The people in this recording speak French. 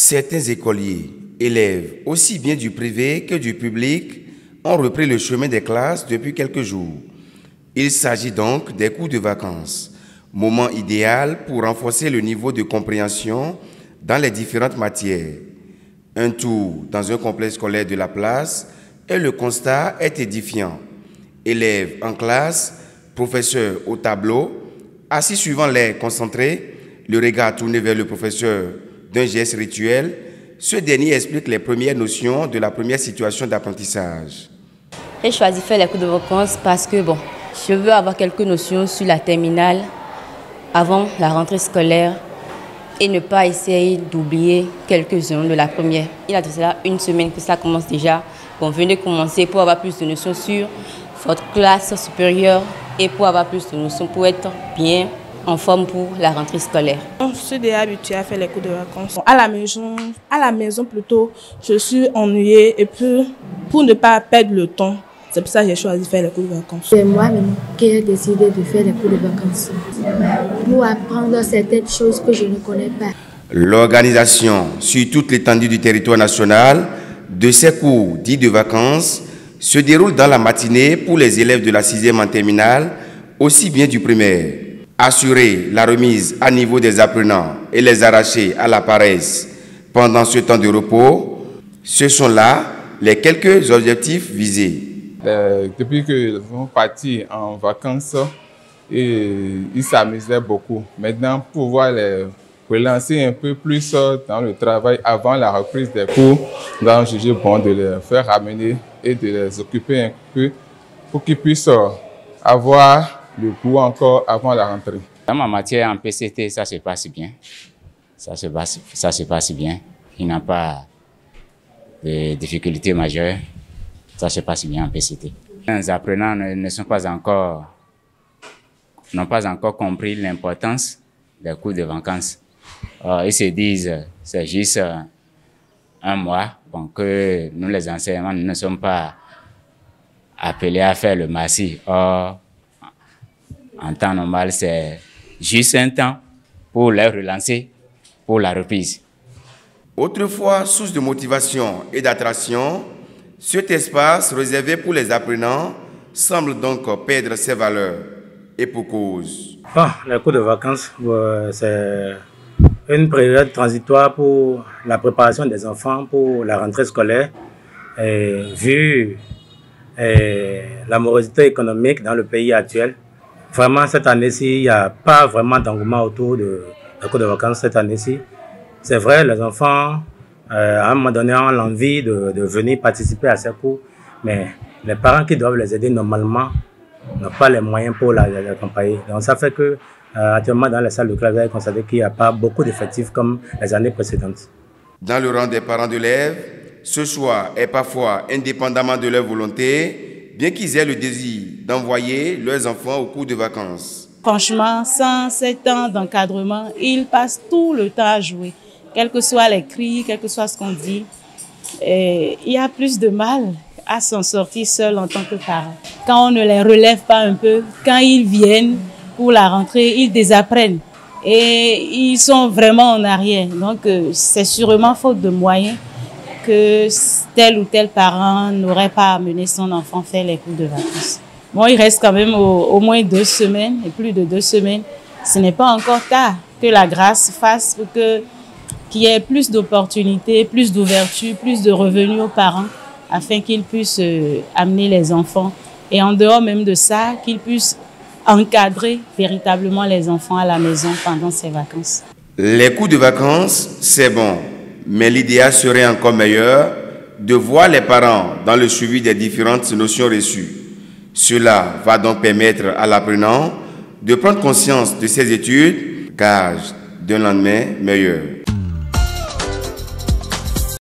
Certains écoliers, élèves, aussi bien du privé que du public, ont repris le chemin des classes depuis quelques jours. Il s'agit donc des cours de vacances, moment idéal pour renforcer le niveau de compréhension dans les différentes matières. Un tour dans un complexe scolaire de la place et le constat est édifiant. Élèves en classe, professeurs au tableau, assis suivant l'air concentré, le regard tourné vers le professeur d'un geste rituel, ce dernier explique les premières notions de la première situation d'apprentissage. J'ai choisi de faire les cours de vacances parce que je veux avoir quelques notions sur la terminale avant la rentrée scolaire et ne pas essayer d'oublier quelques-uns de la première. Il y a de cela une semaine que ça commence déjà. Venez commencer pour avoir plus de notions sur votre classe supérieure et pour avoir plus de notions pour être bien en forme pour la rentrée scolaire. Je suis déjà habituée à faire les cours de vacances. À la maison plutôt, je suis ennuyée et puis pour ne pas perdre le temps, c'est pour ça que j'ai choisi de faire les cours de vacances. C'est moi-même qui ai décidé de faire les cours de vacances pour apprendre certaines choses que je ne connais pas. L'organisation sur toute l'étendue du territoire national de ces cours dits de vacances se déroule dans la matinée pour les élèves de la 6e en terminale, aussi bien du primaire. Assurer la remise à niveau des apprenants et les arracher à la paresse pendant ce temps de repos, ce sont là les quelques objectifs visés. Depuis qu'ils sont partis en vacances, ils s'amusaient beaucoup. Maintenant, pouvoir les relancer un peu plus dans le travail avant la reprise des cours, nous avons jugé bon de les faire ramener et de les occuper un peu pour qu'ils puissent avoir le cours encore avant la rentrée. Dans ma matière en PCT, ça se passe bien. Ça se passe bien. Il n'y a pas de difficultés majeures. Ça se passe bien en PCT. Les apprenants n'ont pas encore compris l'importance des cours de vacances. Ils se disent c'est juste un mois, que nous les enseignants ne sommes pas appelés à faire le massif. En temps normal, c'est juste un temps pour les relancer pour la reprise. Autrefois, source de motivation et d'attraction, cet espace réservé pour les apprenants semble donc perdre ses valeurs. Et pour cause. Les cours de vacances, c'est une période transitoire pour la préparation des enfants pour la rentrée scolaire. Et vu la morosité économique dans le pays actuel, vraiment cette année-ci, il n'y a pas vraiment d'engouement autour de la cours de vacances cette année-ci. C'est vrai, les enfants, à un moment donné, ont l'envie de venir participer à ces cours, mais les parents qui doivent les aider normalement n'ont pas les moyens pour les accompagner. Donc ça fait que actuellement dans les salles de classe, vous avez constaté qu'il n'y a pas beaucoup d'effectifs comme les années précédentes. Dans le rang des parents d'élèves, ce choix est parfois indépendamment de leur volonté, bien qu'ils aient le désir d'envoyer leurs enfants au cours de vacances. Franchement, sans 7 ans d'encadrement, ils passent tout le temps à jouer. Quels que soient les cris, quel que soit ce qu'on dit, il y a plus de mal à s'en sortir seul en tant que parent. Quand on ne les relève pas un peu, quand ils viennent pour la rentrée, ils désapprennent et ils sont vraiment en arrière. Donc c'est sûrement faute de moyens que tel ou tel parent n'aurait pas amené son enfant faire les cours de vacances. Il reste quand même au moins 2 semaines et plus de 2 semaines. Ce n'est pas encore tard que la grâce fasse pour qu'il y ait plus d'opportunités, plus d'ouverture, plus de revenus aux parents afin qu'ils puissent amener les enfants et en dehors même de ça, qu'ils puissent encadrer véritablement les enfants à la maison pendant ces vacances. Les cours de vacances, c'est bon, mais l'idéal serait encore meilleur de voir les parents dans le suivi des différentes notions reçues. Cela va donc permettre à l'apprenant de prendre conscience de ses études, gage d'un lendemain meilleur.